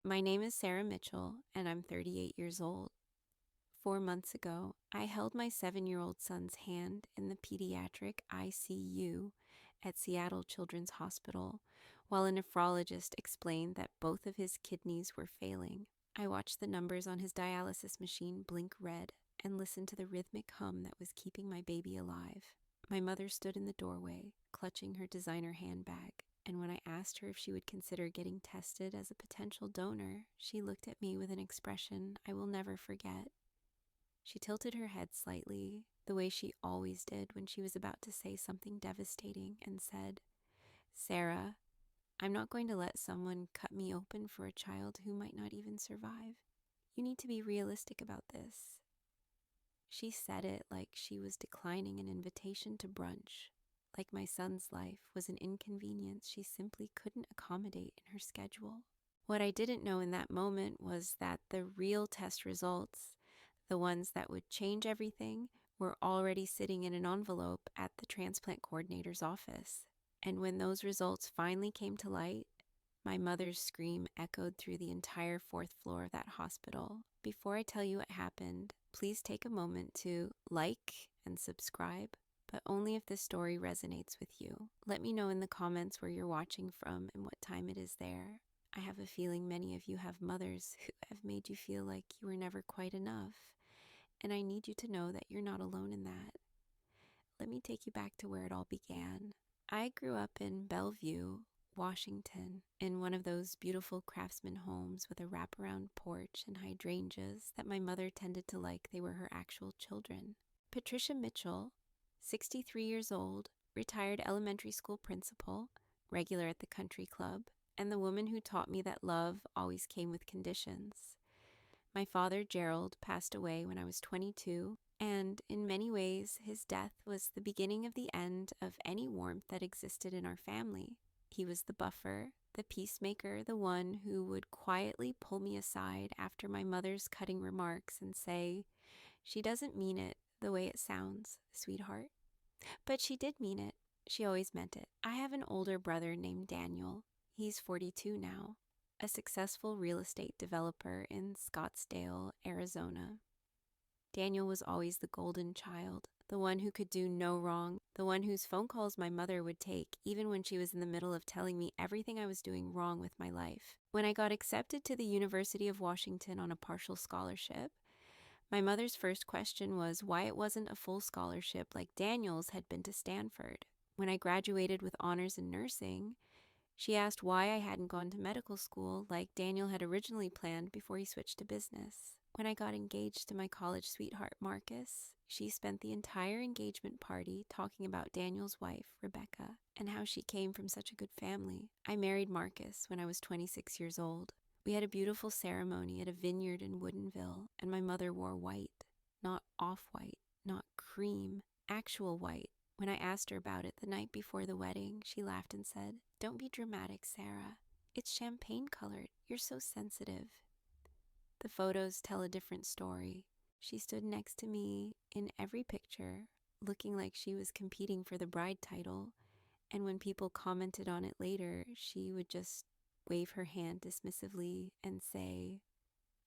My name is Sarah Mitchell, and I'm 38 years old. 4 months ago, I held my 7-year-old son's hand in the pediatric ICU at Seattle Children's Hospital while a nephrologist explained that both of his kidneys were failing. I watched the numbers on his dialysis machine blink red and listened to the rhythmic hum that was keeping my baby alive. My mother stood in the doorway, clutching her designer handbag, and when I asked her if she would consider getting tested as a potential donor, she looked at me with an expression I will never forget. She tilted her head slightly, the way she always did when she was about to say something devastating, and said, "Sarah, I'm not going to let someone cut me open for a child who might not even survive. You need to be realistic about this." She said it like she was declining an invitation to brunch, like my son's life was an inconvenience she simply couldn't accommodate in her schedule. What I didn't know in that moment was that the real test results, the ones that would change everything, were already sitting in an envelope at the transplant coordinator's office. And when those results finally came to light, my mother's scream echoed through the entire 4th floor of that hospital. Before I tell you what happened, please take a moment to like and subscribe, but only if this story resonates with you. Let me know in the comments where you're watching from and what time it is there. I have a feeling many of you have mothers who have made you feel like you were never quite enough, and I need you to know that you're not alone in that. Let me take you back to where it all began. I grew up in Bellevue, Washington, in one of those beautiful craftsman homes with a wraparound porch and hydrangeas that my mother tended to like they were her actual children. Patricia Mitchell, 63 years old, retired elementary school principal, regular at the country club, and the woman who taught me that love always came with conditions. My father, Gerald, passed away when I was 22, and in many ways, his death was the beginning of the end of any warmth that existed in our family. He was the buffer, the peacemaker, the one who would quietly pull me aside after my mother's cutting remarks and say, "She doesn't mean it the way it sounds, sweetheart." But she did mean it. She always meant it. I have an older brother named Daniel. He's 42 now, a successful real estate developer in Scottsdale, Arizona. Daniel was always the golden child, the one who could do no wrong, the one whose phone calls my mother would take even when she was in the middle of telling me everything I was doing wrong with my life. When I got accepted to the University of Washington on a partial scholarship, my mother's first question was why it wasn't a full scholarship like Daniel's had been to Stanford. When I graduated with honors in nursing, she asked why I hadn't gone to medical school like Daniel had originally planned before he switched to business. When I got engaged to my college sweetheart, Marcus, she spent the entire engagement party talking about Daniel's wife, Rebecca, and how she came from such a good family. I married Marcus when I was 26 years old. We had a beautiful ceremony at a vineyard in Woodinville, and my mother wore white, not off-white, not cream, actual white. When I asked her about it the night before the wedding, she laughed and said, "Don't be dramatic, Sarah. It's champagne-colored. You're so sensitive." The photos tell a different story. She stood next to me in every picture, looking like she was competing for the bride title, and when people commented on it later, she would just wave her hand dismissively and say,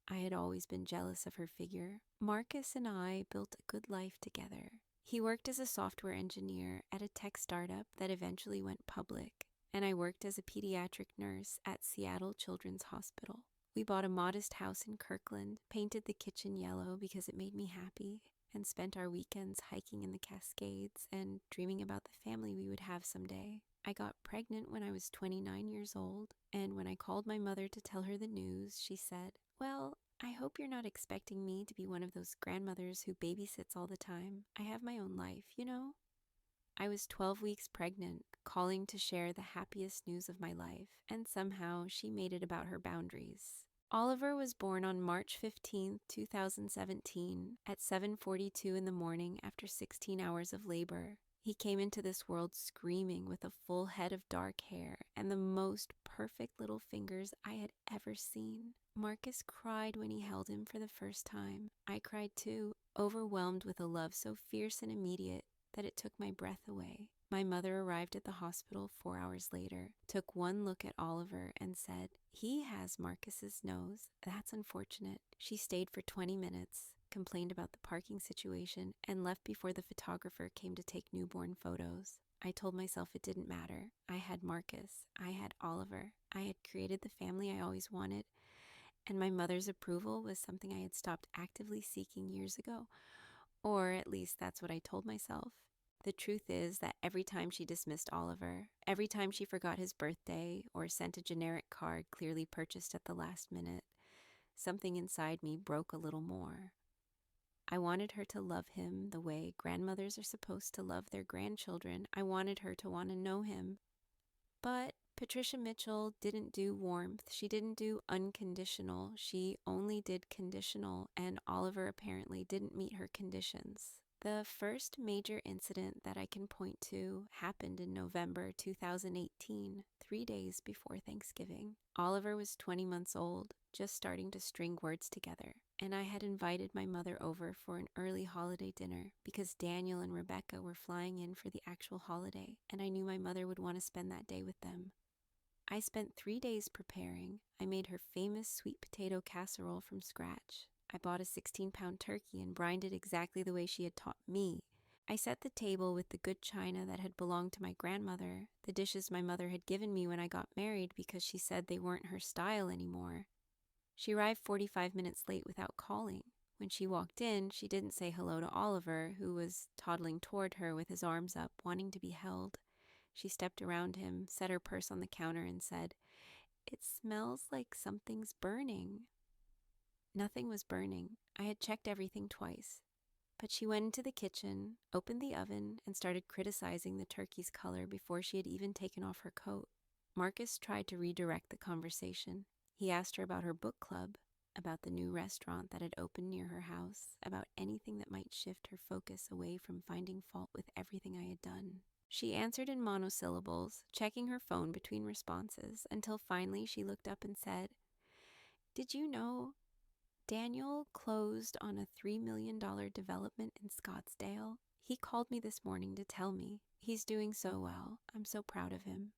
"I had always been jealous of her figure." Marcus and I built a good life together. He worked as a software engineer at a tech startup that eventually went public, and I worked as a pediatric nurse at Seattle Children's Hospital. We bought a modest house in Kirkland, painted the kitchen yellow because it made me happy, and spent our weekends hiking in the Cascades and dreaming about the family we would have someday. I got pregnant when I was 29 years old, and when I called my mother to tell her the news, she said, "Well, I hope you're not expecting me to be one of those grandmothers who babysits all the time. I have my own life, you know?" I was 12 weeks pregnant, calling to share the happiest news of my life, and somehow she made it about her boundaries. Oliver was born on March 15, 2017, at 7:42 in the morning after 16 hours of labor. He came into this world screaming with a full head of dark hair and the most perfect little fingers I had ever seen. Marcus cried when he held him for the first time. I cried too, overwhelmed with a love so fierce and immediate that it took my breath away. My mother arrived at the hospital 4 hours later, took one look at Oliver, and said, "He has Marcus's nose. That's unfortunate." She stayed for 20 minutes, complained about the parking situation, and left before the photographer came to take newborn photos. I told myself it didn't matter. I had Marcus. I had Oliver. I had created the family I always wanted, and my mother's approval was something I had stopped actively seeking years ago. Or at least that's what I told myself. The truth is that every time she dismissed Oliver, every time she forgot his birthday or sent a generic card clearly purchased at the last minute, something inside me broke a little more. I wanted her to love him the way grandmothers are supposed to love their grandchildren. I wanted her to want to know him. But Patricia Mitchell didn't do warmth. She didn't do unconditional. She only did conditional, and Oliver apparently didn't meet her conditions. The first major incident that I can point to happened in November 2018, 3 days before Thanksgiving. Oliver was 20 months old, just starting to string words together, and I had invited my mother over for an early holiday dinner because Daniel and Rebecca were flying in for the actual holiday, and I knew my mother would want to spend that day with them. I spent 3 days preparing. I made her famous sweet potato casserole from scratch. I bought a 16-pound turkey and brined it exactly the way she had taught me. I set the table with the good china that had belonged to my grandmother, the dishes my mother had given me when I got married because she said they weren't her style anymore. She arrived 45 minutes late without calling. When she walked in, she didn't say hello to Oliver, who was toddling toward her with his arms up, wanting to be held. She stepped around him, set her purse on the counter, and said, "It smells like something's burning." Nothing was burning. I had checked everything twice. But she went into the kitchen, opened the oven, and started criticizing the turkey's color before she had even taken off her coat. Marcus tried to redirect the conversation. He asked her about her book club, about the new restaurant that had opened near her house, about anything that might shift her focus away from finding fault with everything I had done. She answered in monosyllables, checking her phone between responses, until finally she looked up and said, "Did you know Daniel closed on a $3 million development in Scottsdale? He called me this morning to tell me. He's doing so well. I'm so proud of him."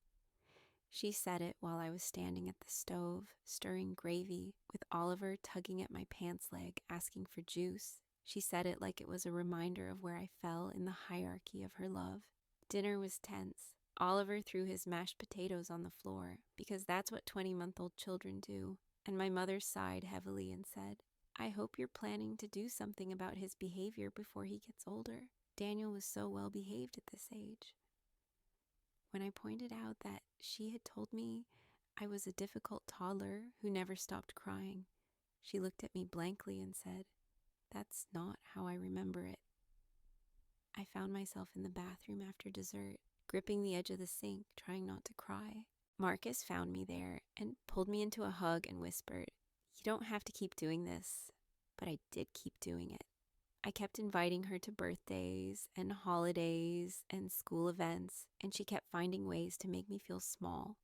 She said it while I was standing at the stove, stirring gravy, with Oliver tugging at my pants leg, asking for juice. She said it like it was a reminder of where I fell in the hierarchy of her love. Dinner was tense. Oliver threw his mashed potatoes on the floor, because that's what 20-month-old children do. And my mother sighed heavily and said, "I hope you're planning to do something about his behavior before he gets older. Daniel was so well behaved at this age." When I pointed out that she had told me I was a difficult toddler who never stopped crying, she looked at me blankly and said, "That's not how I remember it." I found myself in the bathroom after dessert, gripping the edge of the sink, trying not to cry. Marcus found me there and pulled me into a hug and whispered, "You don't have to keep doing this." But I did keep doing it. I kept inviting her to birthdays and holidays and school events, and she kept finding ways to make me feel small.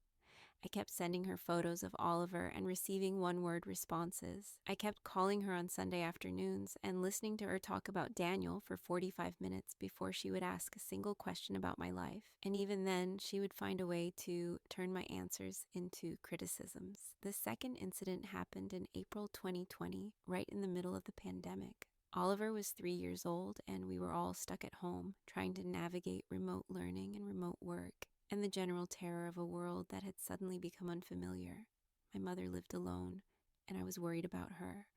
I kept sending her photos of Oliver and receiving one-word responses. I kept calling her on Sunday afternoons and listening to her talk about Daniel for 45 minutes before she would ask a single question about my life. And even then, she would find a way to turn my answers into criticisms. The second incident happened in April 2020, right in the middle of the pandemic. Oliver was 3 years old, and we were all stuck at home, trying to navigate remote learning and remote work, and the general terror of a world that had suddenly become unfamiliar. My mother lived alone, and I was worried about her.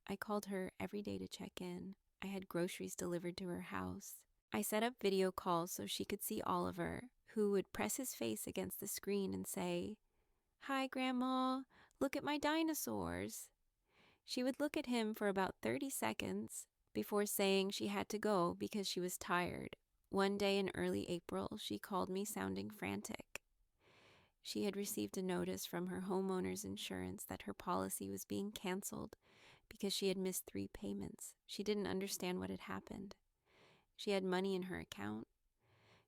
I called her every day to check in. I had groceries delivered to her house. I set up video calls so she could see Oliver, who would press his face against the screen and say, "Hi, Grandma, look at my dinosaurs." She would look at him for about 30 seconds before saying she had to go because she was tired. One day in early April, she called me sounding frantic. She had received a notice from her homeowner's insurance that her policy was being canceled because she had missed 3 payments. She didn't understand what had happened. She had money in her account.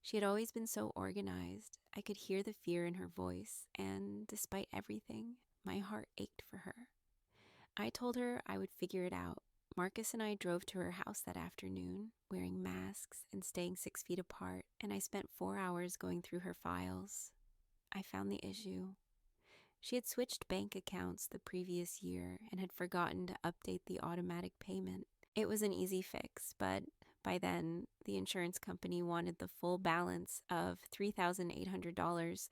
She had always been so organized. I could hear the fear in her voice, and despite everything, my heart ached for her. I told her I would figure it out. Marcus and I drove to her house that afternoon, wearing masks and staying 6 feet apart, and I spent 4 hours going through her files. I found the issue. She had switched bank accounts the previous year and had forgotten to update the automatic payment. It was an easy fix, but by then, the insurance company wanted the full balance of $3,800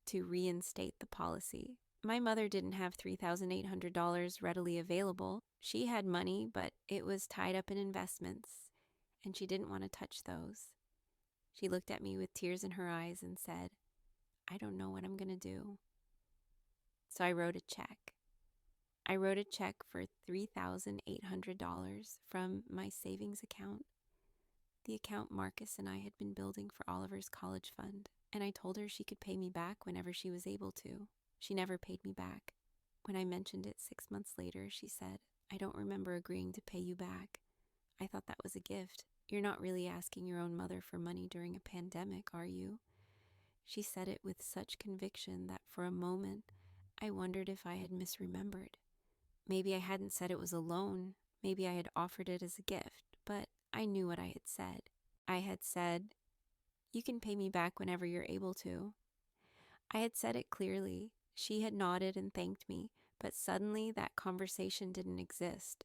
to reinstate the policy. My mother didn't have $3,800 readily available. She had money, but it was tied up in investments, and she didn't want to touch those. She looked at me with tears in her eyes and said, "I don't know what I'm going to do." So I wrote a check. I wrote a check for $3,800 from my savings account, the account Marcus and I had been building for Oliver's college fund, and I told her she could pay me back whenever she was able to. She never paid me back. When I mentioned it 6 months later, she said, "I don't remember agreeing to pay you back. I thought that was a gift. You're not really asking your own mother for money during a pandemic, are you?" She said it with such conviction that for a moment, I wondered if I had misremembered. Maybe I hadn't said it was a loan. Maybe I had offered it as a gift, but I knew what I had said. I had said, "You can pay me back whenever you're able to." I had said it clearly. She had nodded and thanked me, but suddenly that conversation didn't exist.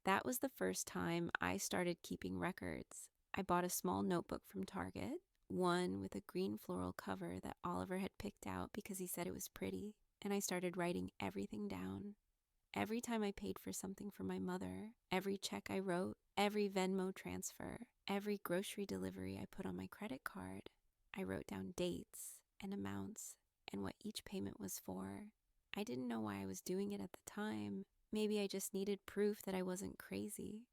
That was the first time I started keeping records. I bought a small notebook from Target, one with a green floral cover that Oliver had picked out because he said it was pretty, and I started writing everything down. Every time I paid for something for my mother, every check I wrote, every Venmo transfer, every grocery delivery I put on my credit card, I wrote down dates and amounts and what each payment was for. I didn't know why I was doing it at the time. Maybe I just needed proof that I wasn't crazy.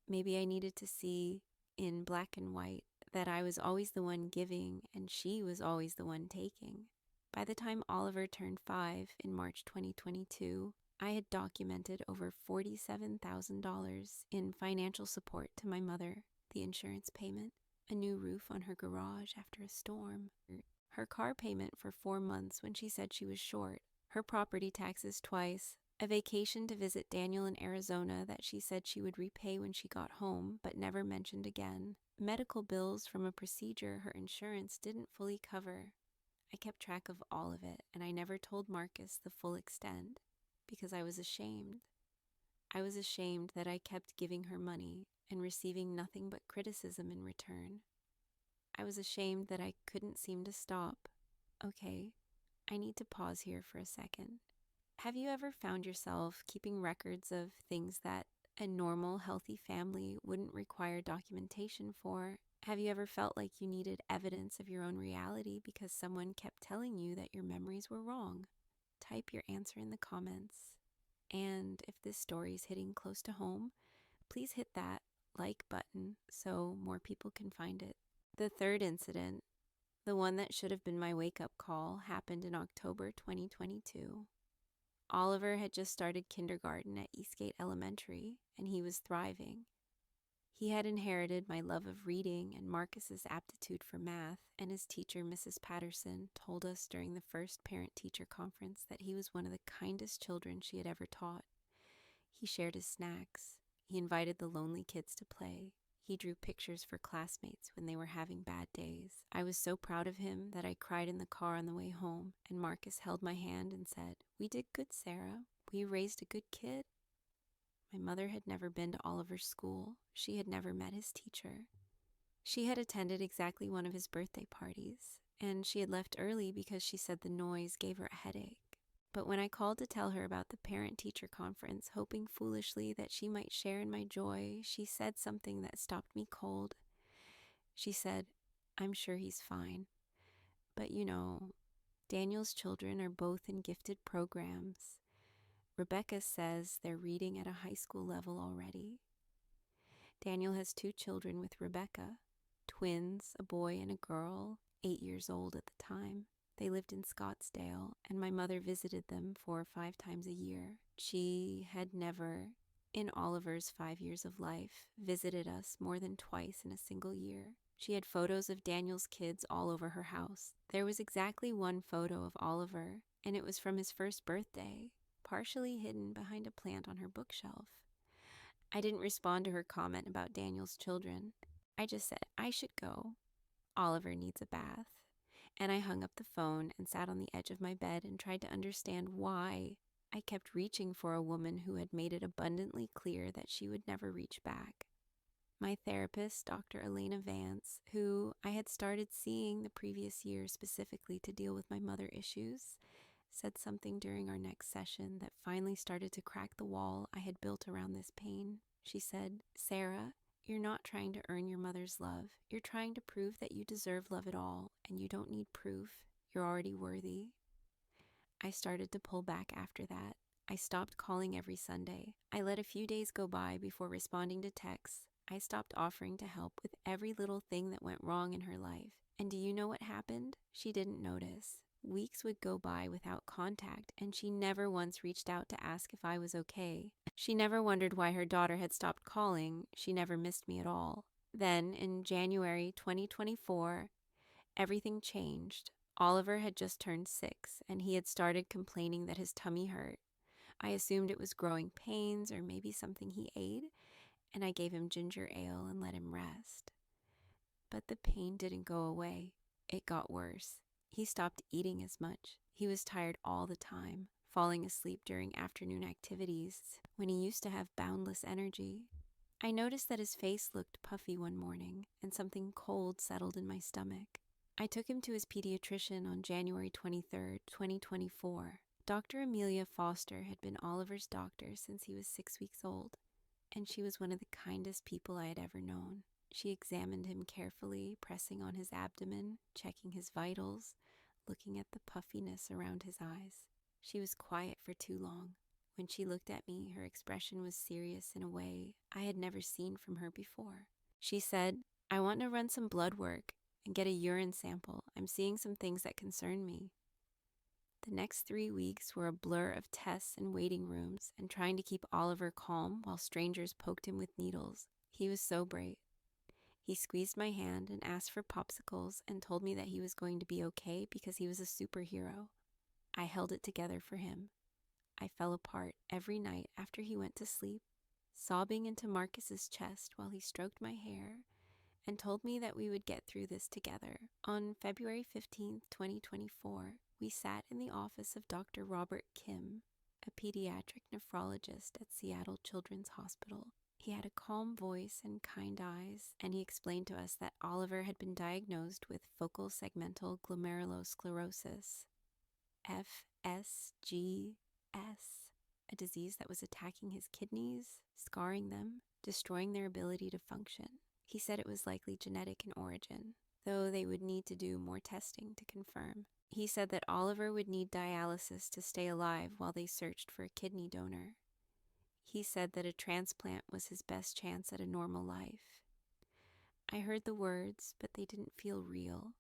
Maybe I needed to see in black and white that I was always the one giving and she was always the one taking. By the time Oliver turned 5 in March 2022, I had documented over $47,000 in financial support to my mother, the insurance payment, a new roof on her garage after a storm, her car payment for 4 months when she said she was short, her property taxes twice, a vacation to visit Daniel in Arizona that she said she would repay when she got home but never mentioned again, medical bills from a procedure her insurance didn't fully cover. I kept track of all of it, and I never told Marcus the full extent because I was ashamed. I was ashamed that I kept giving her money and receiving nothing but criticism in return. I was ashamed that I couldn't seem to stop. Okay, I need to pause here for a second. Have you ever found yourself keeping records of things that a normal, healthy family wouldn't require documentation for? Have you ever felt like you needed evidence of your own reality because someone kept telling you that your memories were wrong? Type your answer in the comments. And if this story is hitting close to home, please hit that like button so more people can find it. The third incident, the one that should have been my wake-up call, happened in October 2022. Oliver had just started kindergarten at Eastgate Elementary, and he was thriving. He had inherited my love of reading and Marcus's aptitude for math, and his teacher, Mrs. Patterson, told us during the first parent-teacher conference that he was one of the kindest children she had ever taught. He shared his snacks. He invited the lonely kids to play. He drew pictures for classmates when they were having bad days. I was so proud of him that I cried in the car on the way home, and Marcus held my hand and said, "We did good, Sarah. We raised a good kid." My mother had never been to Oliver's school. She had never met his teacher. She had attended exactly one of his birthday parties, and she had left early because she said the noise gave her a headache. But when I called to tell her about the parent-teacher conference, hoping foolishly that she might share in my joy, she said something that stopped me cold. She said, "I'm sure he's fine. But Daniel's children are both in gifted programs. Rebecca says they're reading at a high school level already." Daniel has 2 children with Rebecca, twins, a boy and a girl, 8 years old at the time. They lived in Scottsdale, and my mother visited them 4 or 5 times a year. She had never, in Oliver's 5 years of life, visited us more than twice in a single year. She had photos of Daniel's kids all over her house. There was exactly one photo of Oliver, and it was from his first birthday, partially hidden behind a plant on her bookshelf. I didn't respond to her comment about Daniel's children. I just said, I should go. Oliver needs a bath. And I hung up the phone and sat on the edge of my bed and tried to understand why I kept reaching for a woman who had made it abundantly clear that she would never reach back. My therapist, Dr. Elena Vance, who I had started seeing the previous year specifically to deal with my mother issues, said something during our next session that finally started to crack the wall I had built around this pain. She said, Sarah, you're not trying to earn your mother's love. You're trying to prove that you deserve love at all, and you don't need proof. You're already worthy. I started to pull back after that. I stopped calling every Sunday. I let a few days go by before responding to texts. I stopped offering to help with every little thing that went wrong in her life. And do you know what happened? She didn't notice. Weeks would go by without contact, and she never once reached out to ask if I was okay. She never wondered why her daughter had stopped calling. She never missed me at all. Then, in January 2024, everything changed. Oliver had just turned 6, and he had started complaining that his tummy hurt. I assumed it was growing pains or maybe something he ate, and I gave him ginger ale and let him rest. But the pain didn't go away. It got worse. He stopped eating as much. He was tired all the time, falling asleep during afternoon activities when he used to have boundless energy. I noticed that his face looked puffy one morning, and something cold settled in my stomach. I took him to his pediatrician on January 23rd, 2024. Dr. Amelia Foster had been Oliver's doctor since he was 6 weeks old, and she was one of the kindest people I had ever known. She examined him carefully, pressing on his abdomen, checking his vitals, looking at the puffiness around his eyes. She was quiet for too long. When she looked at me, her expression was serious in a way I had never seen from her before. She said, I want to run some blood work and get a urine sample. I'm seeing some things that concern me. The next 3 weeks were a blur of tests and waiting rooms and trying to keep Oliver calm while strangers poked him with needles. He was so brave. He squeezed my hand and asked for popsicles and told me that he was going to be okay because he was a superhero. I held it together for him. I fell apart every night after he went to sleep, sobbing into Marcus's chest while he stroked my hair and told me that we would get through this together. On February 15th, 2024, we sat in the office of Dr. Robert Kim, a pediatric nephrologist at Seattle Children's Hospital. He had a calm voice and kind eyes, and he explained to us that Oliver had been diagnosed with focal segmental glomerulosclerosis, FSGS, a disease that was attacking his kidneys, scarring them, destroying their ability to function. He said it was likely genetic in origin, though they would need to do more testing to confirm. He said that Oliver would need dialysis to stay alive while they searched for a kidney donor. He said that a transplant was his best chance at a normal life. I heard the words, but they didn't feel real.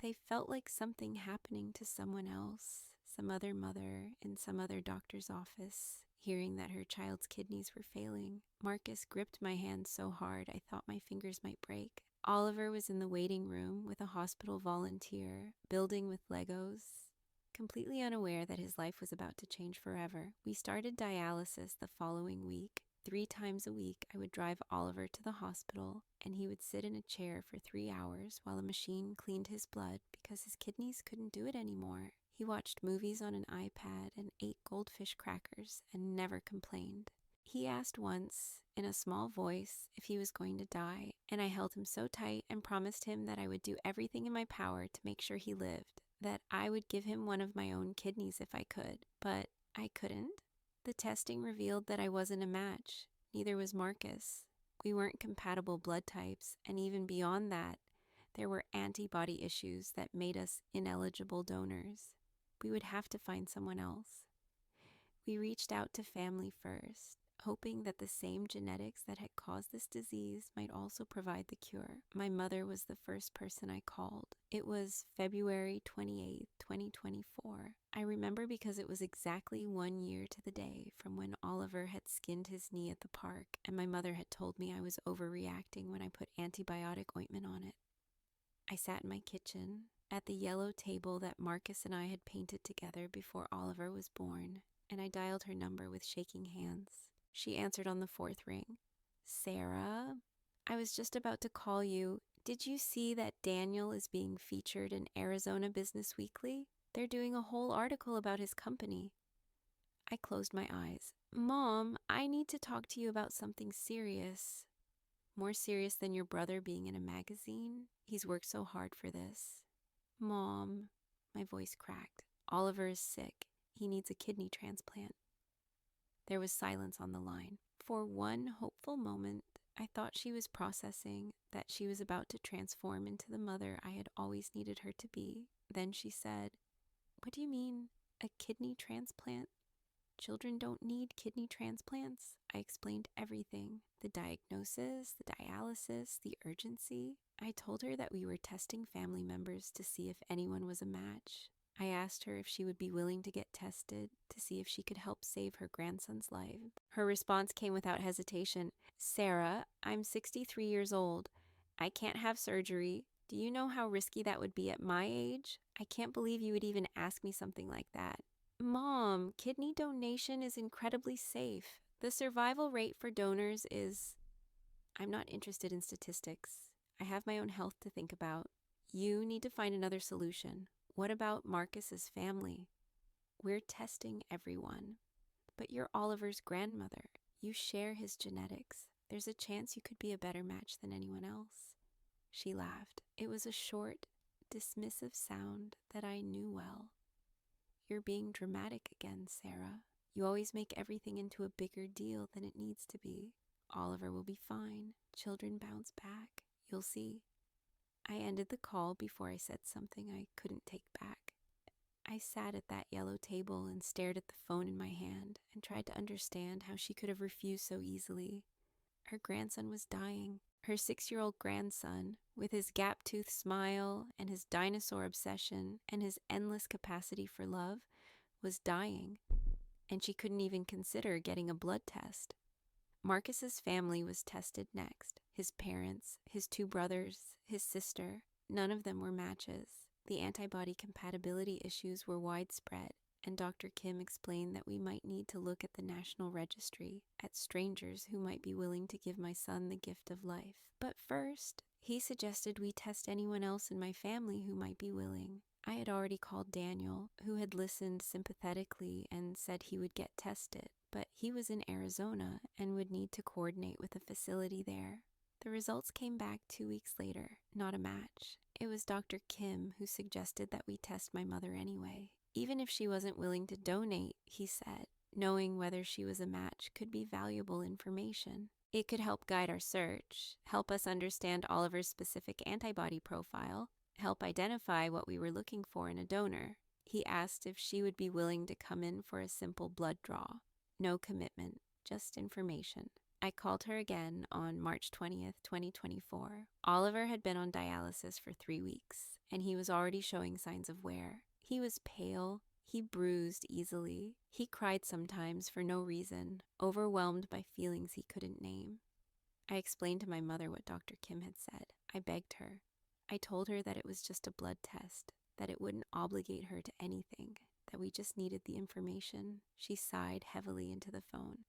They felt like something happening to someone else, some other mother in some other doctor's office, hearing that her child's kidneys were failing. Marcus gripped my hand so hard I thought my fingers might break. Oliver was in the waiting room with a hospital volunteer, building with Legos, completely unaware that his life was about to change forever. We started dialysis the following week. 3 times a week, I would drive Oliver to the hospital, and he would sit in a chair for 3 hours while a machine cleaned his blood because his kidneys couldn't do it anymore. He watched movies on an iPad and ate goldfish crackers and never complained. He asked once, in a small voice, if he was going to die, and I held him so tight and promised him that I would do everything in my power to make sure he lived, that I would give him one of my own kidneys if I could, but I couldn't. The testing revealed that I wasn't a match. Neither was Marcus. We weren't compatible blood types, and even beyond that, there were antibody issues that made us ineligible donors. We would have to find someone else. We reached out to family first, hoping that the same genetics that had caused this disease might also provide the cure. My mother was the first person I called. It was February 28th, 2024. I remember because it was exactly 1 year to the day from when Oliver had skinned his knee at the park, and my mother had told me I was overreacting when I put antibiotic ointment on it. I sat in my kitchen at the yellow table that Marcus and I had painted together before Oliver was born, and I dialed her number with shaking hands. She answered on the fourth ring. Sarah, I was just about to call you. Did you see that Daniel is being featured in Arizona Business Weekly? They're doing a whole article about his company. I closed my eyes. Mom, I need to talk to you about something serious. More serious than your brother being in a magazine? He's worked so hard for this. Mom, my voice cracked. Oliver is sick. He needs a kidney transplant. There was silence on the line. For one hopeful moment, I thought she was processing that she was about to transform into the mother I had always needed her to be. Then she said, "What do you mean, a kidney transplant? Children don't need kidney transplants." I explained everything, the diagnosis, the dialysis, the urgency. I told her that we were testing family members to see if anyone was a match. I asked her if she would be willing to get tested to see if she could help save her grandson's life. Her response came without hesitation. "Sarah, I'm 63 years old. I can't have surgery. Do you know how risky that would be at my age? I can't believe you would even ask me something like that." Mom, kidney donation is incredibly safe. The survival rate for donors is... I'm not interested in statistics. I have my own health to think about. You need to find another solution. What about Marcus's family? We're testing everyone. But you're Oliver's grandmother. You share his genetics. There's a chance you could be a better match than anyone else. She laughed. It was a short, dismissive sound that I knew well. You're being dramatic again, Sarah. You always make everything into a bigger deal than it needs to be. Oliver will be fine. Children bounce back. You'll see. I ended the call before I said something I couldn't take back. I sat at that yellow table and stared at the phone in my hand and tried to understand how she could have refused so easily. Her grandson was dying. Her 6-year-old grandson, with his gap-toothed smile and his dinosaur obsession and his endless capacity for love, was dying, and she couldn't even consider getting a blood test. Marcus's family was tested next. His parents, his 2 brothers, his sister, none of them were matches. The antibody compatibility issues were widespread, and Dr. Kim explained that we might need to look at the National Registry, at strangers who might be willing to give my son the gift of life. But first, he suggested we test anyone else in my family who might be willing. I had already called Daniel, who had listened sympathetically and said he would get tested, but he was in Arizona and would need to coordinate with a facility there. The results came back 2 weeks later, not a match. It was Dr. Kim who suggested that we test my mother anyway. Even if she wasn't willing to donate, he said, knowing whether she was a match could be valuable information. It could help guide our search, help us understand Oliver's specific antibody profile, help identify what we were looking for in a donor. He asked if she would be willing to come in for a simple blood draw. No commitment, just information. I called her again on March 20th, 2024. Oliver had been on dialysis for 3 weeks, and he was already showing signs of wear. He was pale, he bruised easily, he cried sometimes for no reason, overwhelmed by feelings he couldn't name. I explained to my mother what Dr. Kim had said. I begged her. I told her that it was just a blood test, that it wouldn't obligate her to anything, that we just needed the information. She sighed heavily into the phone.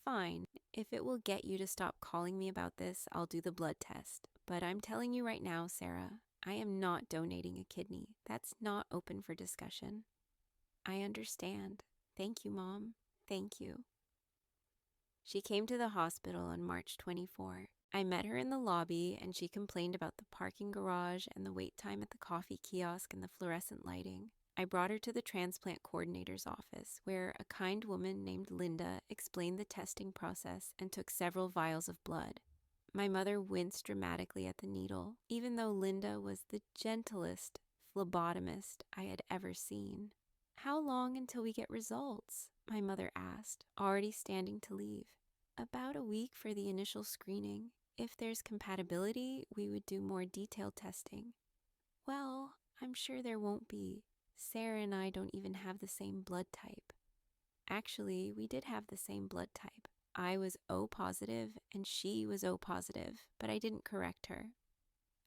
Fine, if it will get you to stop calling me about this, I'll do the blood test. But I'm telling you right now, Sarah, I am not donating a kidney. That's not open for discussion. I understand. Thank you, Mom. Thank you. She came to the hospital on March 24. I met her in the lobby and she complained about the parking garage and the wait time at the coffee kiosk and the fluorescent lighting. I brought her to the transplant coordinator's office, where a kind woman named Linda explained the testing process and took several vials of blood. My mother winced dramatically at the needle, even though Linda was the gentlest phlebotomist I had ever seen. "How long until we get results?" my mother asked, already standing to leave. "About a week for the initial screening. If there's compatibility, we would do more detailed testing." "Well, I'm sure there won't be. Sarah and I don't even have the same blood type." Actually, we did have the same blood type. I was O positive and she was O positive, but I didn't correct her.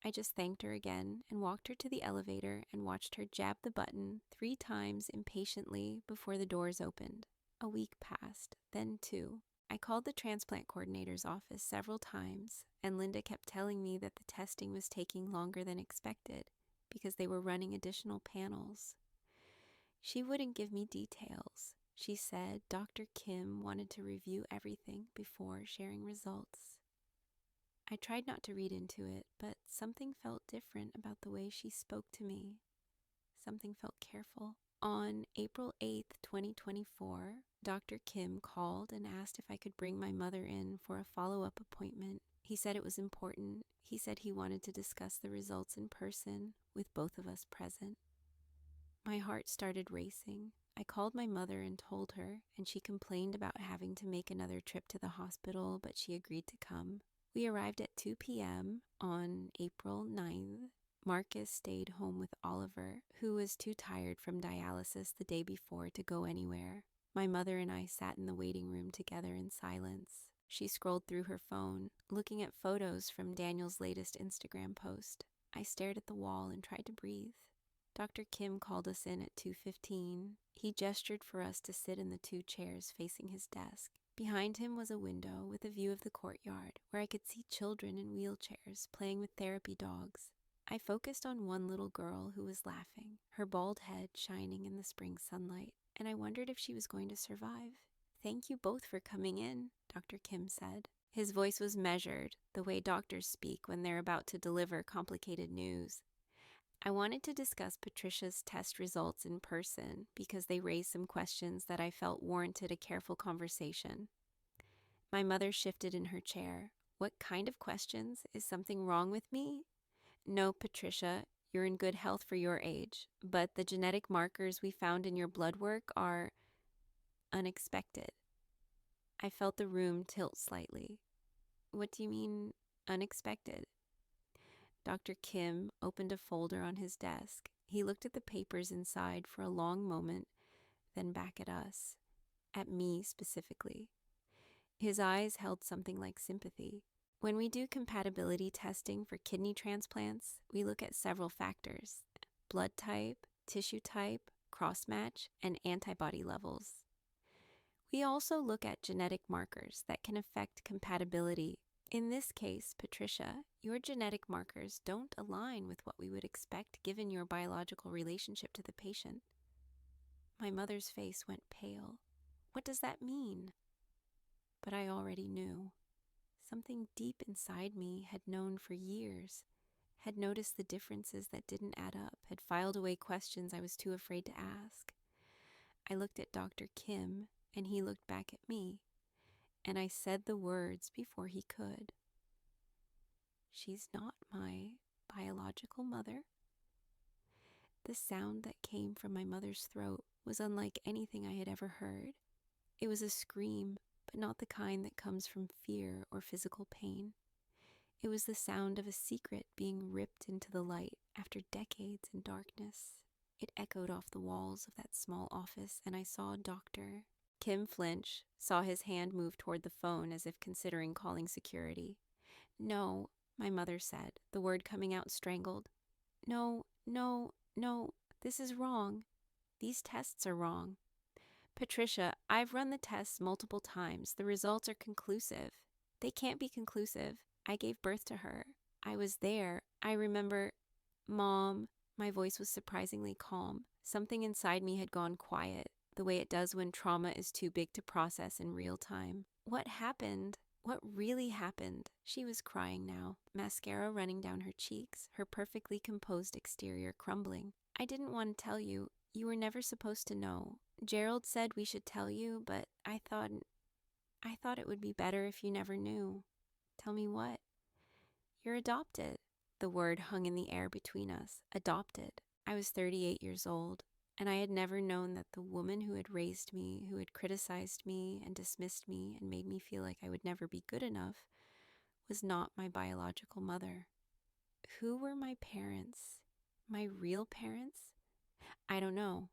I just thanked her again and walked her to the elevator and watched her jab the button 3 times impatiently before the doors opened. A week passed, then 2. I called the transplant coordinator's office several times, and Linda kept telling me that the testing was taking longer than expected because they were running additional panels. She wouldn't give me details. She said Dr. Kim wanted to review everything before sharing results. I tried not to read into it, but something felt different about the way she spoke to me. Something felt careful. On April 8th, 2024, Dr. Kim called and asked if I could bring my mother in for a follow-up appointment. He said it was important. He said he wanted to discuss the results in person with both of us present. My heart started racing. I called my mother and told her, and she complained about having to make another trip to the hospital, but she agreed to come. We arrived at 2 p.m. on April 9th. Marcus stayed home with Oliver, who was too tired from dialysis the day before to go anywhere. My mother and I sat in the waiting room together in silence. She scrolled through her phone, looking at photos from Daniel's latest Instagram post. I stared at the wall and tried to breathe. Dr. Kim called us in at 2:15. He gestured for us to sit in the 2 chairs facing his desk. Behind him was a window with a view of the courtyard where I could see children in wheelchairs playing with therapy dogs. I focused on one little girl who was laughing, her bald head shining in the spring sunlight, and I wondered if she was going to survive. "Thank you both for coming in," Dr. Kim said. His voice was measured, the way doctors speak when they're about to deliver complicated news. I wanted to discuss Patricia's test results in person because they raised some questions that I felt warranted a careful conversation. My mother shifted in her chair. "What kind of questions? Is something wrong with me?" "No, Patricia, you're in good health for your age, but the genetic markers we found in your blood work are unexpected." I felt the room tilt slightly. "What do you mean, unexpected?" Dr. Kim opened a folder on his desk. He looked at the papers inside for a long moment, then back at us, at me specifically. His eyes held something like sympathy. "When we do compatibility testing for kidney transplants, we look at several factors: blood type, tissue type, cross-match, and antibody levels. We also look at genetic markers that can affect compatibility. In this case, Patricia, your genetic markers don't align with what we would expect given your biological relationship to the patient." My mother's face went pale. "What does that mean?" But I already knew. Something deep inside me had known for years, had noticed the differences that didn't add up, had filed away questions I was too afraid to ask. I looked at Dr. Kim, and he looked back at me, and I said the words before he could. "She's not my biological mother." The sound that came from my mother's throat was unlike anything I had ever heard. It was a scream, but not the kind that comes from fear or physical pain. It was the sound of a secret being ripped into the light after decades in darkness. It echoed off the walls of that small office, and I saw Dr. Kim flinch, saw his hand move toward the phone as if considering calling security. "No," my mother said, the word coming out strangled. "No, no, no, this is wrong. These tests are wrong. Patricia, I've run the tests multiple times. The results are conclusive." "They can't be conclusive. I gave birth to her. I was there. I remember." "Mom," my voice was surprisingly calm. Something inside me had gone quiet, the way it does when trauma is too big to process in real time. "What happened? What really happened?" She was crying now, mascara running down her cheeks, her perfectly composed exterior crumbling. "I didn't want to tell you. You were never supposed to know. Gerald said we should tell you, but I thought it would be better if you never knew." "Tell me what?" "You're adopted." The word hung in the air between us. Adopted. I was 38 years old, and I had never known that the woman who had raised me, who had criticized me and dismissed me and made me feel like I would never be good enough, was not my biological mother. Who were my parents? My real parents? I don't know.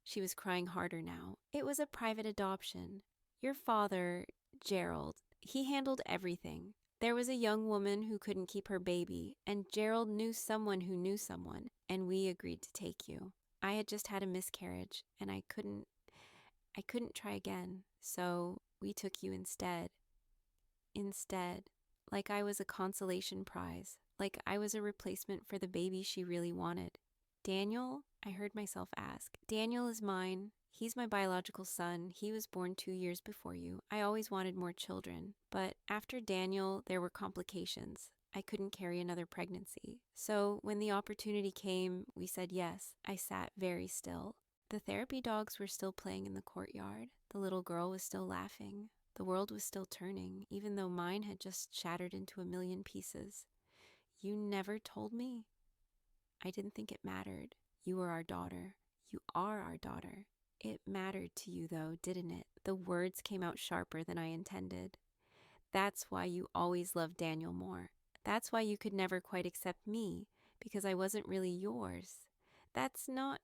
She was crying harder now. "It was a private adoption. Your father, Gerald, he handled everything. There was a young woman who couldn't keep her baby, and Gerald knew someone who knew someone, and we agreed to take you. I had just had a miscarriage, and I couldn't try again, so We took you instead. Instead, like I was a consolation prize, like I was a replacement for the baby she really wanted. Daniel, I heard myself ask. Daniel is mine. He's my biological son. He was born 2 years before you. I always wanted more children. But after Daniel, there were complications. I couldn't carry another pregnancy. So when the opportunity came, we said yes. I sat very still. The therapy dogs were still playing in the courtyard. The little girl was still laughing. The world was still turning, even though mine had just shattered into a million pieces. You never told me. I didn't think it mattered. You were our daughter. You are our daughter. It mattered to you, though, didn't it? The words came out sharper than I intended. That's why you always loved Daniel more. That's why you could never quite accept me, because I wasn't really yours. That's not...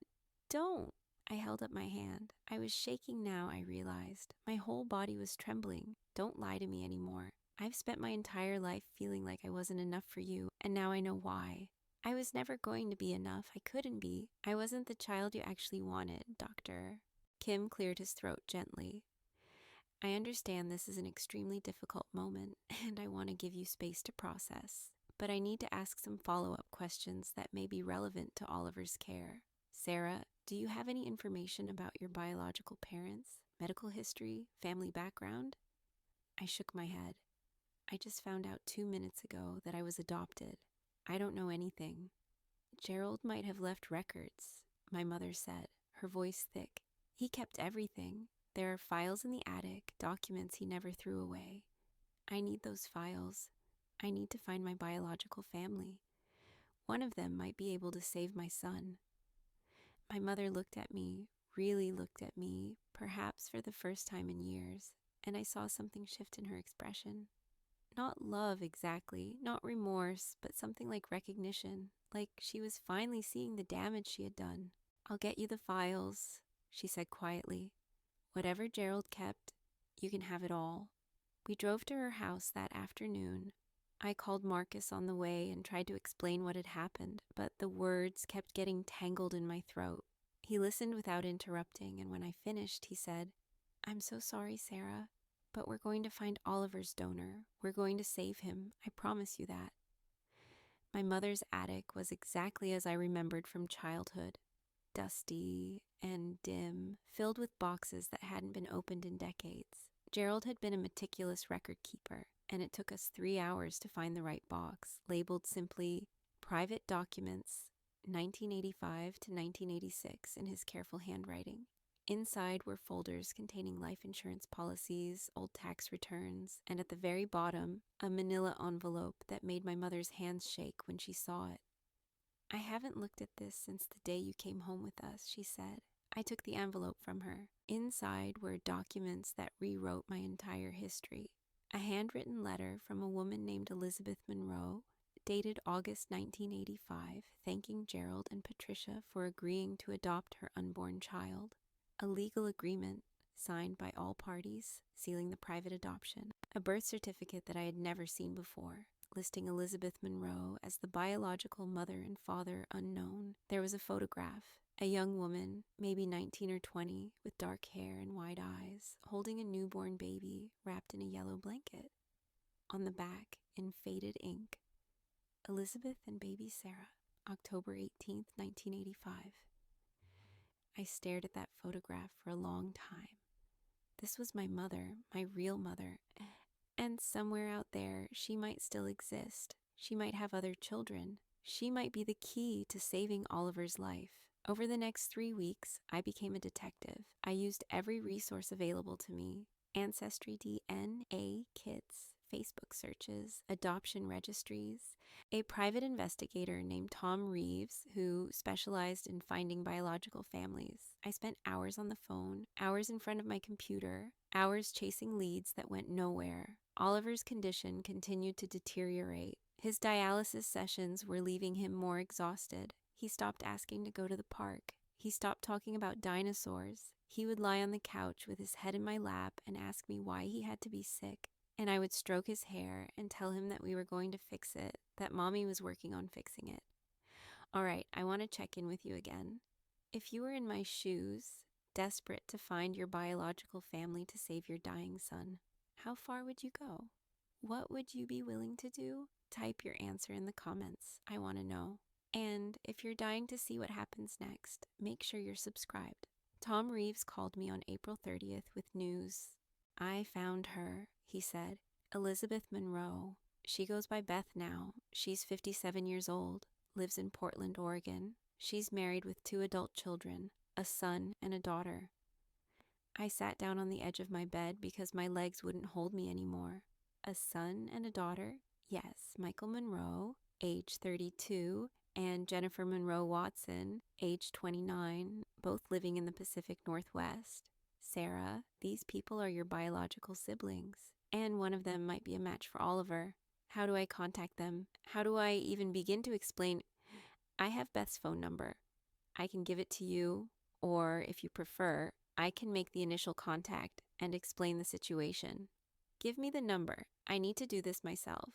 Don't. I held up my hand. I was shaking now, I realized. My whole body was trembling. Don't lie to me anymore. I've spent my entire life feeling like I wasn't enough for you, and now I know why. I was never going to be enough. I couldn't be. I wasn't the child you actually wanted, Doctor. Kim cleared his throat gently. I understand this is an extremely difficult moment, and I want to give you space to process. But I need to ask some follow-up questions that may be relevant to Oliver's care. Sarah, do you have any information about your biological parents, medical history, family background? I shook my head. I just found out 2 minutes ago that I was adopted. I don't know anything. Gerald might have left records, my mother said, her voice thick. He kept everything. There are files in the attic, documents he never threw away. I need those files. I need to find my biological family. One of them might be able to save my son. My mother looked at me, really looked at me, perhaps for the first time in years, and I saw something shift in her expression. Not love exactly, not remorse, but something like recognition, like she was finally seeing the damage she had done. I'll get you the files, she said quietly. Whatever Gerald kept, you can have it all. We drove to her house that afternoon. I called Marcus on the way and tried to explain what had happened, but the words kept getting tangled in my throat. He listened without interrupting, and when I finished, he said, I'm so sorry, Sarah, but we're going to find Oliver's donor. We're going to save him. I promise you that. My mother's attic was exactly as I remembered from childhood. Dusty and dim, filled with boxes that hadn't been opened in decades. Gerald had been a meticulous record keeper, and it took us 3 hours to find the right box, labeled simply Private Documents, 1985 to 1986 in his careful handwriting. Inside were folders containing life insurance policies, old tax returns, and at the very bottom, a manila envelope that made my mother's hands shake when she saw it. I haven't looked at this since the day you came home with us, she said. I took the envelope from her. Inside were documents that rewrote my entire history. A handwritten letter from a woman named Elizabeth Monroe, dated August 1985, thanking Gerald and Patricia for agreeing to adopt her unborn child. A legal agreement signed by all parties, sealing the private adoption. A birth certificate that I had never seen before, listing Elizabeth Monroe as the biological mother and father unknown. There was a photograph, a young woman, maybe 19 or 20, with dark hair and wide eyes, holding a newborn baby wrapped in a yellow blanket. On the back, in faded ink, Elizabeth and baby Sarah, October 18th, 1985. I stared at that photograph for a long time. This was my mother, my real mother, and somewhere out there, she might still exist. She might have other children. She might be the key to saving Oliver's life. Over the next 3 weeks, I became a detective. I used every resource available to me. Ancestry DNA kits, Facebook searches, adoption registries. A private investigator named Tom Reeves, who specialized in finding biological families. I spent hours on the phone, hours in front of my computer, hours chasing leads that went nowhere. Oliver's condition continued to deteriorate. His dialysis sessions were leaving him more exhausted. He stopped asking to go to the park. He stopped talking about dinosaurs. He would lie on the couch with his head in my lap and ask me why he had to be sick. And I would stroke his hair and tell him that we were going to fix it, that Mommy was working on fixing it. All right, I want to check in with you again. If you were in my shoes, desperate to find your biological family to save your dying son. How far would you go? What would you be willing to do? Type your answer in the comments. I want to know. And if you're dying to see what happens next, make sure you're subscribed. Tom Reeves called me on April 30th with news. I found her, he said. Elizabeth Monroe. She goes by Beth now. She's 57 years old, lives in Portland, Oregon. She's married with 2 adult children, a son and a daughter. I sat down on the edge of my bed because my legs wouldn't hold me anymore. A son and a daughter? Yes, Michael Monroe, age 32, and Jennifer Monroe Watson, age 29, both living in the Pacific Northwest. Sarah, these people are your biological siblings, and one of them might be a match for Oliver. How do I contact them? How do I even begin to explain? I have Beth's phone number. I can give it to you, or if you prefer, I can make the initial contact and explain the situation. Give me the number. I need to do this myself.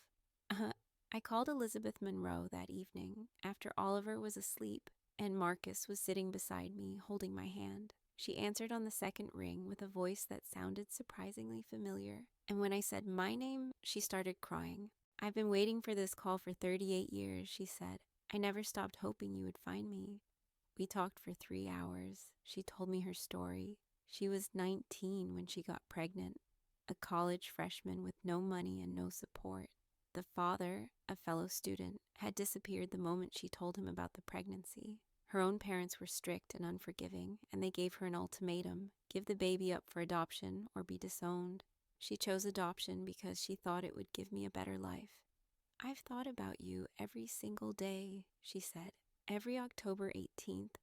I called Elizabeth Monroe that evening after Oliver was asleep and Marcus was sitting beside me holding my hand. She answered on the second ring with a voice that sounded surprisingly familiar. And when I said my name, she started crying. I've been waiting for this call for 38 years, she said. I never stopped hoping you would find me. We talked for 3 hours. She told me her story. She was 19 when she got pregnant, a college freshman with no money and no support. The father, a fellow student, had disappeared the moment she told him about the pregnancy. Her own parents were strict and unforgiving, and they gave her an ultimatum: give the baby up for adoption or be disowned. She chose adoption because she thought it would give me a better life. I've thought about you every single day, she said. Every October 18th,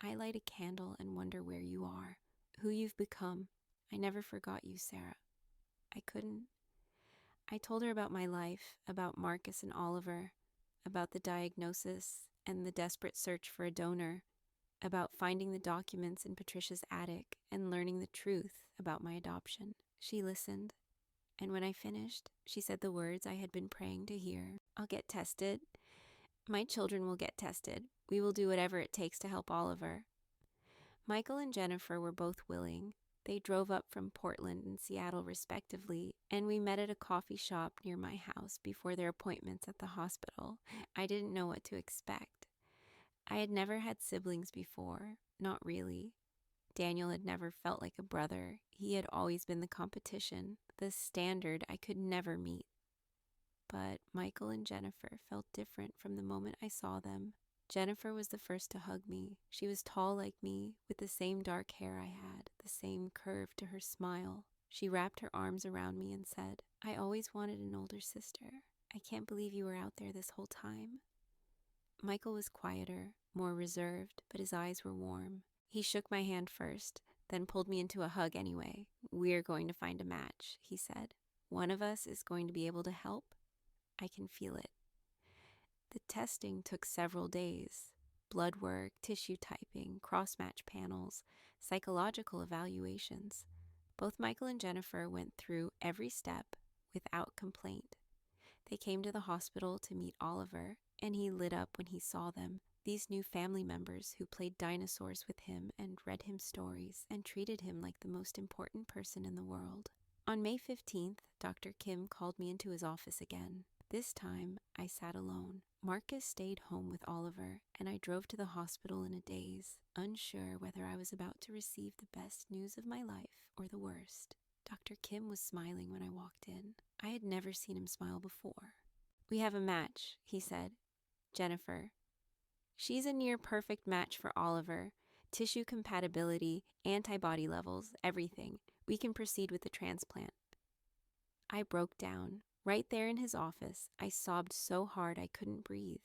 I light a candle and wonder where you are, who you've become. I never forgot you, Sarah. I couldn't. I told her about my life, about Marcus and Oliver, about the diagnosis and the desperate search for a donor, about finding the documents in Patricia's attic and learning the truth about my adoption. She listened, and when I finished, she said the words I had been praying to hear. I'll get tested. My children will get tested. We will do whatever it takes to help Oliver. Michael and Jennifer were both willing. They drove up from Portland and Seattle respectively, and we met at a coffee shop near my house before their appointments at the hospital. I didn't know what to expect. I had never had siblings before, not really. Daniel had never felt like a brother. He had always been the competition, the standard I could never meet. But Michael and Jennifer felt different from the moment I saw them. Jennifer was the first to hug me. She was tall like me, with the same dark hair I had, the same curve to her smile. She wrapped her arms around me and said, I always wanted an older sister. I can't believe you were out there this whole time. Michael was quieter, more reserved, but his eyes were warm. He shook my hand first, then pulled me into a hug anyway. We're going to find a match, he said. One of us is going to be able to help. I can feel it. The testing took several days. Blood work, tissue typing, cross-match panels, psychological evaluations. Both Michael and Jennifer went through every step without complaint. They came to the hospital to meet Oliver, and he lit up when he saw them, these new family members who played dinosaurs with him and read him stories and treated him like the most important person in the world. On May 15th, Dr. Kim called me into his office again. This time, I sat alone. Marcus stayed home with Oliver, and I drove to the hospital in a daze, unsure whether I was about to receive the best news of my life or the worst. Dr. Kim was smiling when I walked in. I had never seen him smile before. We have a match, he said. Jennifer. She's a near-perfect match for Oliver. Tissue compatibility, antibody levels, everything. We can proceed with the transplant. I broke down. Right there in his office, I sobbed so hard I couldn't breathe.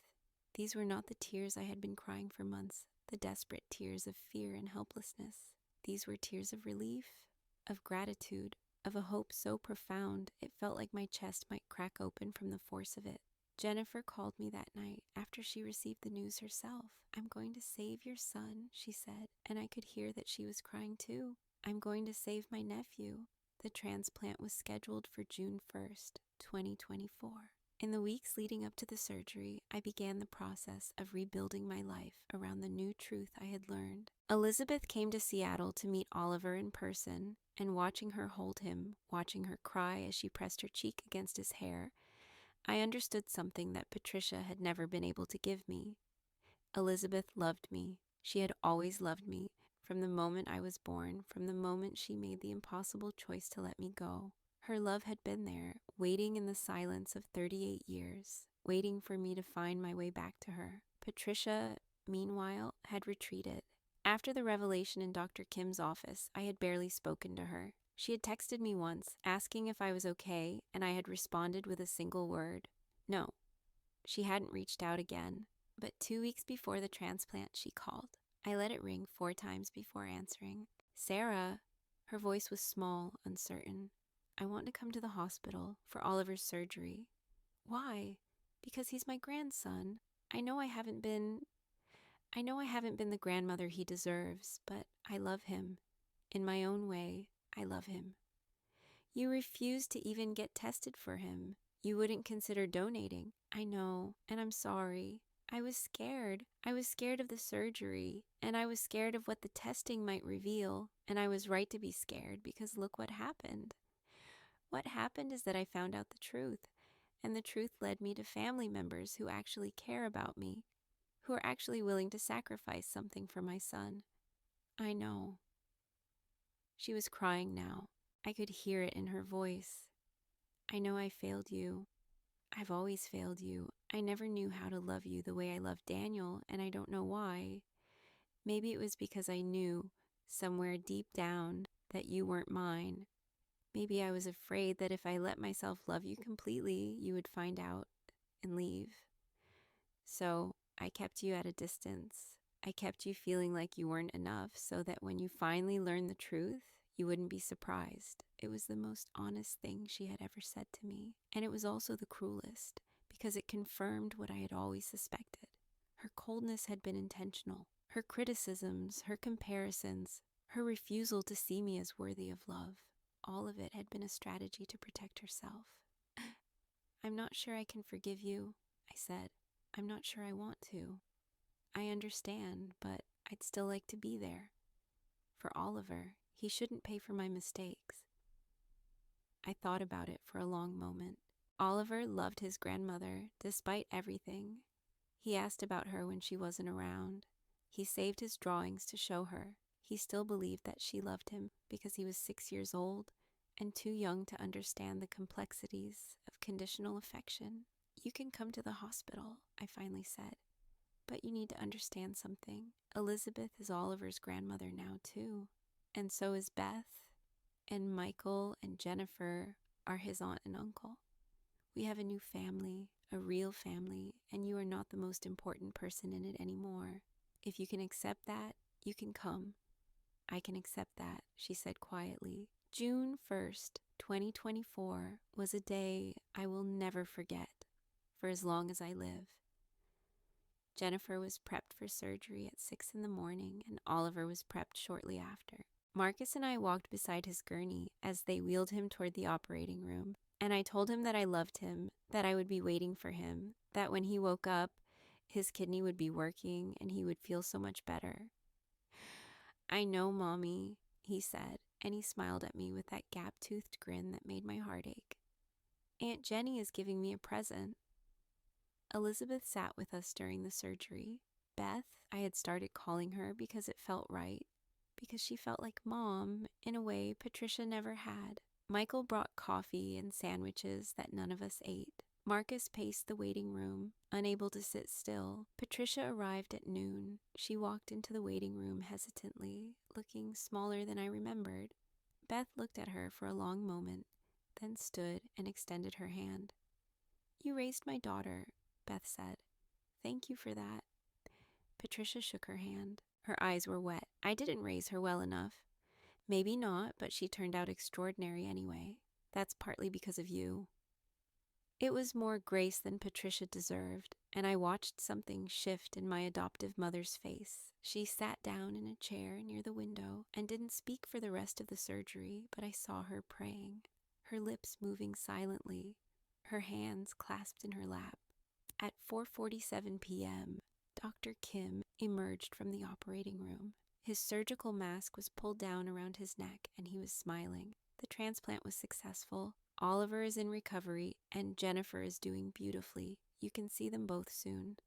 These were not the tears I had been crying for months, the desperate tears of fear and helplessness. These were tears of relief, of gratitude, of a hope so profound it felt like my chest might crack open from the force of it. Jennifer called me that night after she received the news herself. I'm going to save your son, she said, and I could hear that she was crying too. I'm going to save my nephew. The transplant was scheduled for June 1st, 2024. In the weeks leading up to the surgery, I began the process of rebuilding my life around the new truth I had learned. Elizabeth came to Seattle to meet Oliver in person, and watching her hold him, watching her cry as she pressed her cheek against his hair, I understood something that Patricia had never been able to give me. Elizabeth loved me. She had always loved me, from the moment I was born, from the moment she made the impossible choice to let me go. Her love had been there, waiting in the silence of 38 years, waiting for me to find my way back to her. Patricia, meanwhile, had retreated. After the revelation in Dr. Kim's office, I had barely spoken to her. She had texted me once, asking if I was okay, and I had responded with a single word, no. She hadn't reached out again, but 2 weeks before the transplant, she called. I let it ring 4 times before answering. Sarah. Her voice was small, uncertain. I want to come to the hospital for Oliver's surgery. Why? Because he's my grandson. I know I haven't been the grandmother he deserves, but I love him. In my own way, I love him. You refused to even get tested for him. You wouldn't consider donating. I know, and I'm sorry. I was scared. I was scared of the surgery, and I was scared of what the testing might reveal, and I was right to be scared because look what happened. What happened is that I found out the truth, and the truth led me to family members who actually care about me, who are actually willing to sacrifice something for my son. I know. She was crying now. I could hear it in her voice. I know I failed you. I've always failed you. I never knew how to love you the way I loved Daniel, and I don't know why. Maybe it was because I knew, somewhere deep down, that you weren't mine. Maybe I was afraid that if I let myself love you completely, you would find out and leave. So I kept you at a distance. I kept you feeling like you weren't enough so that when you finally learned the truth, you wouldn't be surprised. It was the most honest thing she had ever said to me. And it was also the cruelest, because it confirmed what I had always suspected. Her coldness had been intentional. Her criticisms, her comparisons, her refusal to see me as worthy of love. All of it had been a strategy to protect herself. I'm not sure I can forgive you, I said. I'm not sure I want to. I understand, but I'd still like to be there. For Oliver, he shouldn't pay for my mistakes. I thought about it for a long moment. Oliver loved his grandmother, despite everything. He asked about her when she wasn't around. He saved his drawings to show her. He still believed that she loved him because he was 6 years old and too young to understand the complexities of conditional affection. You can come to the hospital, I finally said. But you need to understand something. Elizabeth is Oliver's grandmother now, too. And so is Beth. And Michael and Jennifer are his aunt and uncle. We have a new family, a real family, and you are not the most important person in it anymore. If you can accept that, you can come. I can accept that, she said quietly. June 1st, 2024 was a day I will never forget for as long as I live. Jennifer was prepped for surgery at 6 in the morning, and Oliver was prepped shortly after. Marcus and I walked beside his gurney as they wheeled him toward the operating room, and I told him that I loved him, that I would be waiting for him, that when he woke up, his kidney would be working and he would feel so much better. I know, Mommy, he said, and he smiled at me with that gap-toothed grin that made my heart ache. Aunt Jenny is giving me a present. Elizabeth sat with us during the surgery. Beth, I had started calling her because it felt right, because she felt like Mom in a way Patricia never had. Michael brought coffee and sandwiches that none of us ate. Marcus paced the waiting room, unable to sit still. Patricia arrived at noon. She walked into the waiting room hesitantly, looking smaller than I remembered. Beth looked at her for a long moment, then stood and extended her hand. You raised my daughter, Beth said. Thank you for that. Patricia shook her hand. Her eyes were wet. I didn't raise her well enough. Maybe not, but she turned out extraordinary anyway. That's partly because of you. It was more grace than Patricia deserved, and I watched something shift in my adoptive mother's face. She sat down in a chair near the window and didn't speak for the rest of the surgery, but I saw her praying, her lips moving silently, her hands clasped in her lap. At 4:47 p.m., Dr. Kim emerged from the operating room. His surgical mask was pulled down around his neck and he was smiling. The transplant was successful. Oliver is in recovery and Jennifer is doing beautifully. You can see them both soon.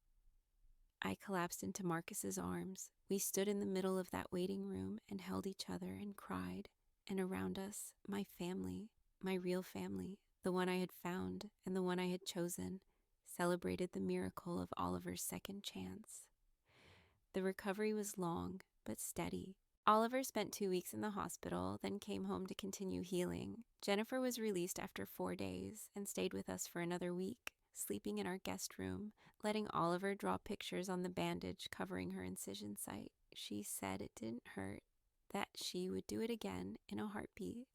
I collapsed into Marcus's arms. We stood in the middle of that waiting room and held each other and cried. And around us, my family, my real family, the one I had found and the one I had chosen, celebrated the miracle of Oliver's second chance. The recovery was long, but steady. Oliver spent 2 weeks in the hospital, then came home to continue healing. Jennifer was released after 4 days and stayed with us for another week, sleeping in our guest room, letting Oliver draw pictures on the bandage covering her incision site. She said it didn't hurt, that she would do it again in a heartbeat,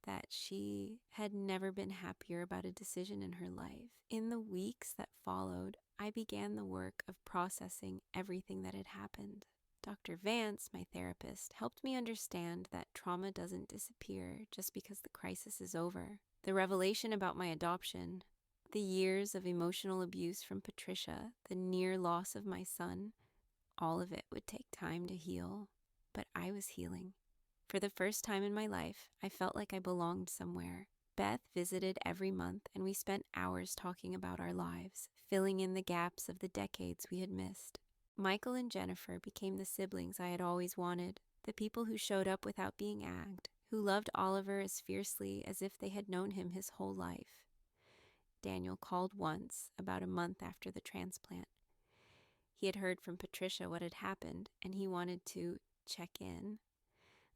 that she had never been happier about a decision in her life. In the weeks that followed, I began the work of processing everything that had happened. Dr. Vance, my therapist, helped me understand that trauma doesn't disappear just because the crisis is over. The revelation about my adoption, the years of emotional abuse from Patricia, the near loss of my son, all of it would take time to heal. But I was healing. For the first time in my life, I felt like I belonged somewhere. Beth visited every month, and we spent hours talking about our lives, filling in the gaps of the decades we had missed. Michael and Jennifer became the siblings I had always wanted, the people who showed up without being agged, who loved Oliver as fiercely as if they had known him his whole life. Daniel called once, about a month after the transplant. He had heard from Patricia what had happened, and he wanted to check in.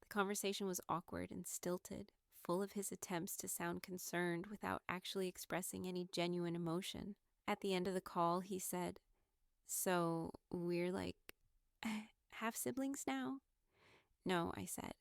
The conversation was awkward and stilted, full of his attempts to sound concerned without actually expressing any genuine emotion. At the end of the call, he said, "So, we're like half-siblings now?" "No," I said.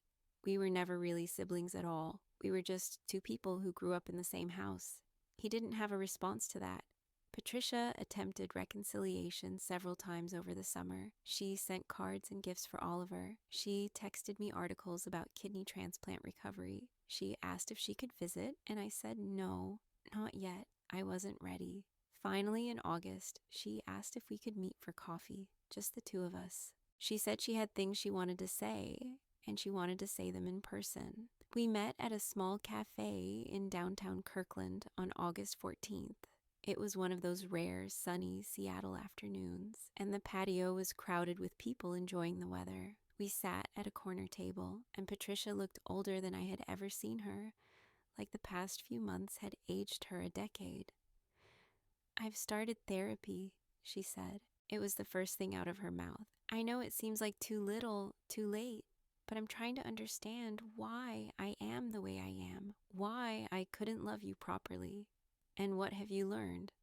"We were never really siblings at all. We were just two people who grew up in the same house." He didn't have a response to that. Patricia attempted reconciliation several times over the summer. She sent cards and gifts for Oliver. She texted me articles about kidney transplant recovery. She asked if she could visit, and I said no, not yet. I wasn't ready. Finally, in August, she asked if we could meet for coffee, just the two of us. She said she had things she wanted to say, and she wanted to say them in person. We met at a small cafe in downtown Kirkland on August 14th. It was one of those rare, sunny Seattle afternoons, and the patio was crowded with people enjoying the weather. We sat at a corner table, and Patricia looked older than I had ever seen her, like the past few months had aged her a decade. "I've started therapy," she said. It was the first thing out of her mouth. "I know it seems like too little, too late, but I'm trying to understand why I am the way I am, why I couldn't love you properly. And what have you learned?"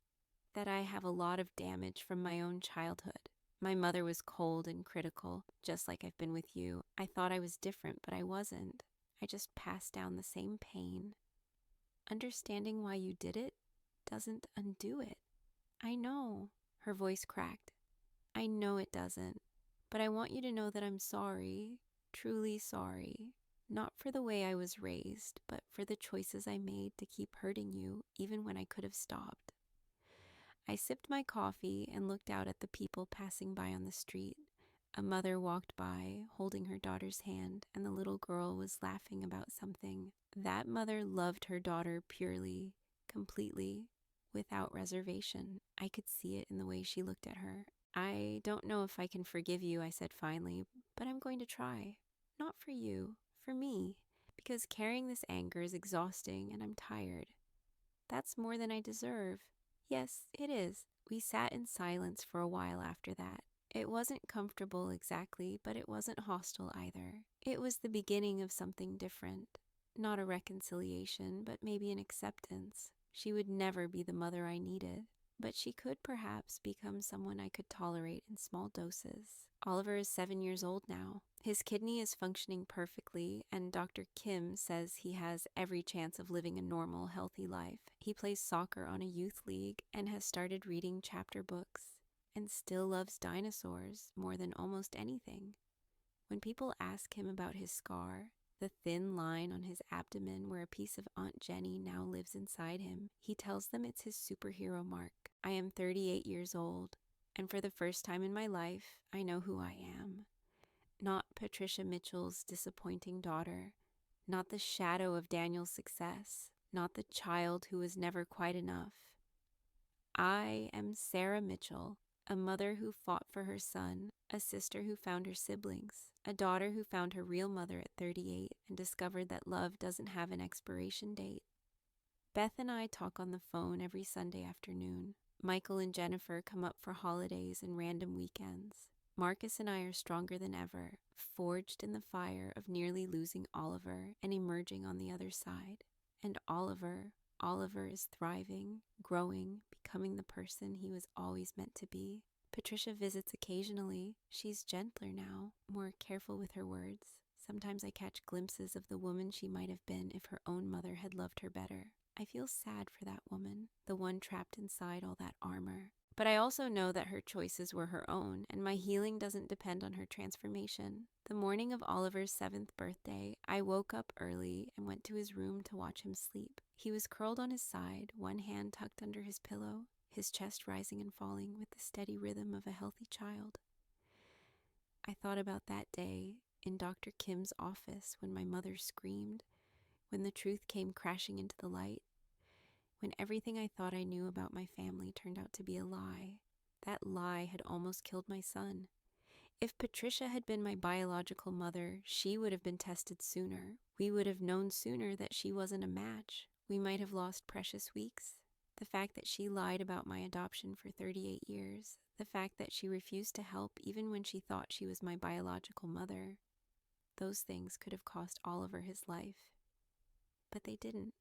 "That I have a lot of damage from my own childhood. My mother was cold and critical, just like I've been with you. I thought I was different, but I wasn't. I just passed down the same pain. Understanding why you did it doesn't undo it." "I know," her voice cracked. "I know it doesn't, but I want you to know that I'm sorry, truly sorry. Not for the way I was raised, but for the choices I made to keep hurting you even when I could have stopped." I sipped my coffee and looked out at the people passing by on the street. A mother walked by, holding her daughter's hand, and the little girl was laughing about something. That mother loved her daughter purely, completely, without reservation. I could see it in the way she looked at her. "I don't know if I can forgive you," I said finally, "but I'm going to try. Not for you, for me, because carrying this anger is exhausting and I'm tired. That's more than I deserve." "Yes, it is." We sat in silence for a while after that. It wasn't comfortable exactly, but it wasn't hostile either. It was the beginning of something different. Not a reconciliation, but maybe an acceptance. She would never be the mother I needed, but she could perhaps become someone I could tolerate in small doses. Oliver is 7 years old now. His kidney is functioning perfectly, and Dr. Kim says he has every chance of living a normal, healthy life. He plays soccer on a youth league and has started reading chapter books, and still loves dinosaurs more than almost anything. When people ask him about his scar, the thin line on his abdomen where a piece of Aunt Jenny now lives inside him. He tells them it's his superhero mark. I am 38 years old, and for the first time in my life, I know who I am. Not Patricia Mitchell's disappointing daughter, not the shadow of Daniel's success, not the child who was never quite enough. I am Sarah Mitchell, a mother who fought for her son, a sister who found her siblings, a daughter who found her real mother at 38 and discovered that love doesn't have an expiration date. Beth and I talk on the phone every Sunday afternoon. Michael and Jennifer come up for holidays and random weekends. Marcus and I are stronger than ever, forged in the fire of nearly losing Oliver and emerging on the other side. And Oliver is thriving, growing, becoming the person he was always meant to be. Patricia visits occasionally. She's gentler now, more careful with her words. Sometimes I catch glimpses of the woman she might have been if her own mother had loved her better. I feel sad for that woman, the one trapped inside all that armor. But I also know that her choices were her own, and my healing doesn't depend on her transformation. The morning of Oliver's 7th birthday, I woke up early and went to his room to watch him sleep. He was curled on his side, one hand tucked under his pillow, his chest rising and falling with the steady rhythm of a healthy child. I thought about that day in Dr. Kim's office when my mother screamed, when the truth came crashing into the light, when everything I thought I knew about my family turned out to be a lie. That lie had almost killed my son. If Patricia had been my biological mother, she would have been tested sooner. We would have known sooner that she wasn't a match. We might have lost precious weeks. The fact that she lied about my adoption for 38 years, the fact that she refused to help even when she thought she was my biological mother, those things could have cost Oliver his life. But they didn't.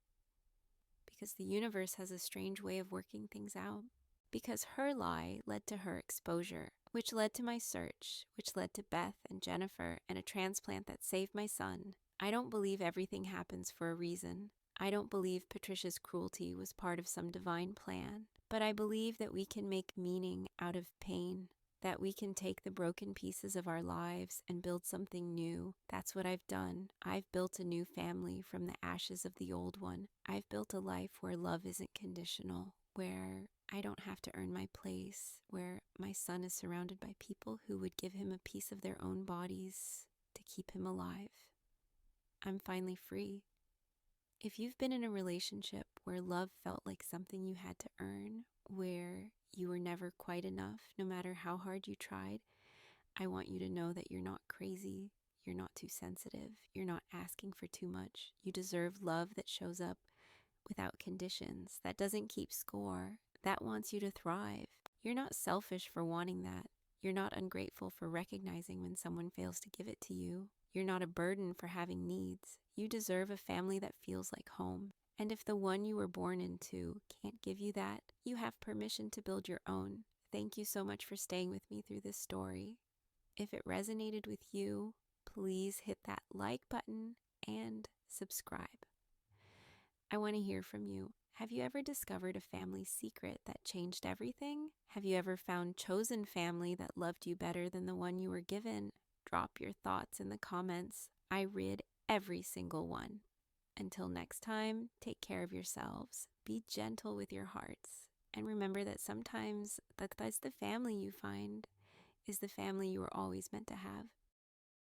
Because the universe has a strange way of working things out. Because her lie led to her exposure, which led to my search, which led to Beth and Jennifer and a transplant that saved my son. I don't believe everything happens for a reason. I don't believe Patricia's cruelty was part of some divine plan. But I believe that we can make meaning out of pain. That we can take the broken pieces of our lives and build something new. That's what I've done. I've built a new family from the ashes of the old one. I've built a life where love isn't conditional, where I don't have to earn my place, where my son is surrounded by people who would give him a piece of their own bodies to keep him alive. I'm finally free. If you've been in a relationship where love felt like something you had to earn, where you were never quite enough, no matter how hard you tried, I want you to know that you're not crazy, you're not too sensitive, you're not asking for too much. You deserve love that shows up without conditions, that doesn't keep score, that wants you to thrive. You're not selfish for wanting that. You're not ungrateful for recognizing when someone fails to give it to you. You're not a burden for having needs. You deserve a family that feels like home. And if the one you were born into can't give you that, you have permission to build your own. Thank you so much for staying with me through this story. If it resonated with you, please hit that like button and subscribe. I want to hear from you. Have you ever discovered a family secret that changed everything? Have you ever found chosen family that loved you better than the one you were given? Drop your thoughts in the comments. I read every single one. Until next time, take care of yourselves. Be gentle with your hearts. And remember that sometimes that's the family you find is the family you were always meant to have.